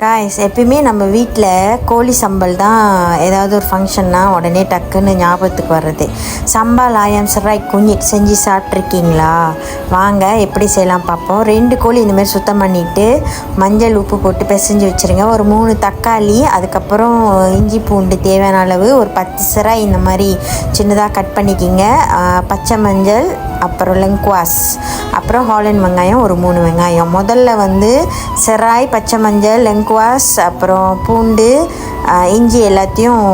Guys எப்பயுமே நம்ம வீட்டில் கோழி சம்பல் தான் ஏதாவது ஒரு ஃபங்க்ஷன்னா உடனே டக்குன்னு ஞாபகத்துக்கு வர்றது. சம்பால் ஆயம் சராய் குஞ்சிட் செஞ்சு சாப்பிட்ருக்கீங்களா? வாங்க எப்படி செய்யலாம் பார்ப்போம். 2 கோழி இந்தமாதிரி சுத்தம் பண்ணிவிட்டு மஞ்சள் உப்பு போட்டு பிசைஞ்சு வச்சுருங்க. ஒரு 3 தக்காளி, அதுக்கப்புறம் இஞ்சி பூண்டு தேவையான அளவு, ஒரு 10 சிராய் இந்த மாதிரி சின்னதாக கட் பண்ணிக்கிங்க. பச்சை மஞ்சள், அப்புறம் லெங்குவாஸ், அப்புறம் ஹாலண்ட் வெங்காயம் ஒரு 3 வெங்காயம். முதல்ல வந்து செராய், பச்சை மஞ்சள், லெங்குவாஸ், அப்புறம் பூண்டு, இஞ்சி எல்லாத்தையும்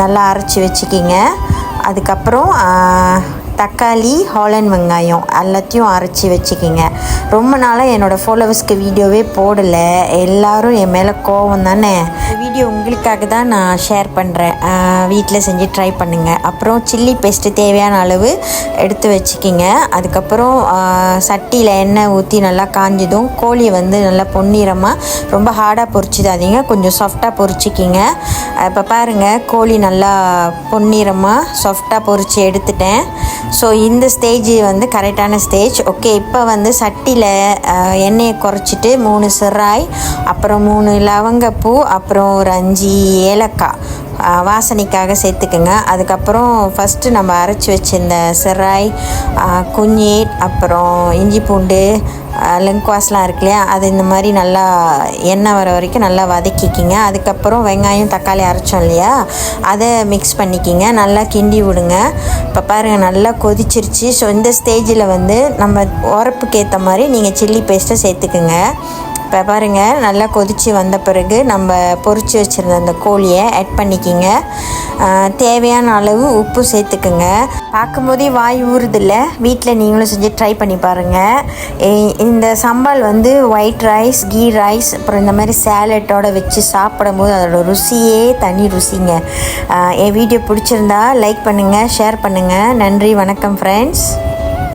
நல்லா அரைச்சி வச்சுக்கிங்க. அதுக்கப்புறம் தக்காளி, ஹாலண்ட் வெங்காயம் எல்லாத்தையும் அரைச்சி வச்சுக்கிங்க. ரொம்ப நாளாக என்னோடய ஃபாலோவர்ஸ்க்கு வீடியோவே போடலை. எல்லோரும் என் மேலே கோவம் தானே. வீடியோ உங்களுக்காக தான் நான் ஷேர் பண்ணுறேன். வீட்டில் செஞ்சு ட்ரை பண்ணுங்கள். அப்புறம் சில்லி பேஸ்ட்டு தேவையான அளவு எடுத்து வச்சுக்கிங்க. அதுக்கப்புறம் சட்டியில் எண்ணெய் ஊற்றி நல்லா காஞ்சதும் கோழியை வந்து நல்லா பொன்னிறமாக, ரொம்ப ஹார்டாக பொரிச்சிடாதீங்க, கொஞ்சம் சாஃப்டாக பொரிச்சிக்கிங்க. இப்போ பாருங்கள், கோழி நல்லா பொன்னிறமாக சாஃப்டாக பொரித்து எடுத்துட்டேன். ஸோ இந்த ஸ்டேஜ் வந்து கரெக்டான ஸ்டேஜ். ஓகே, இப்போ வந்து சட்டியில் எண்ணெயை குறைச்சிட்டு 3 சிராய், அப்புறம் 3 லவங்கப்பூ, அப்புறம் ஒரு 5 ஏலக்காய் வாசனைக்காக சேர்த்துக்குங்க. அதுக்கப்புறம் ஃபஸ்ட்டு நம்ம அரைச்சி வச்சிருந்த சிராய், குஞ்சிட், அப்புறம் இஞ்சி பூண்டு, லெங்குவாஸ்லாம் இருக்கு இல்லையா, அது இந்த மாதிரி நல்லா எண்ணெய் வர வரைக்கும் நல்லா வதக்கிக்கிங்க. அதுக்கப்புறம் வெங்காயம் தக்காளி அரைச்சோம் இல்லையா, அதை மிக்ஸ் பண்ணிக்கிங்க, நல்லா கிண்டி விடுங்க. இப்போ பாருங்கள், நல்லா கொதிச்சிருச்சு. ஸோ இந்த ஸ்டேஜில் வந்து நம்ம உரப்புக்கு ஏற்ற மாதிரி நீங்கள் சில்லி பேஸ்ட்டை சேர்த்துக்குங்க. இப்போ பாருங்கள், நல்லா கொதித்து வந்த பிறகு நம்ம பொரித்து வச்சுருந்த அந்த கோழியை ஆட் பண்ணிக்கிங்க. தேவையான அளவு உப்பு சேர்த்துக்குங்க. பார்க்கும்போதே வாய் ஊறுதில்ல, வீட்டில் நீங்களும் செஞ்சு ட்ரை பண்ணி பாருங்கள். இந்த சம்பால் வந்து ஒயிட் ரைஸ், கீ ரைஸ், அப்புறம் இந்த மாதிரி சேலட்டோடு வச்சு சாப்பிடும்போது அதோட ருசியே தனி ருசிங்க. என் வீடியோ பிடிச்சிருந்தா லைக் பண்ணுங்கள், ஷேர் பண்ணுங்கள். நன்றி, வணக்கம் ஃப்ரெண்ட்ஸ்.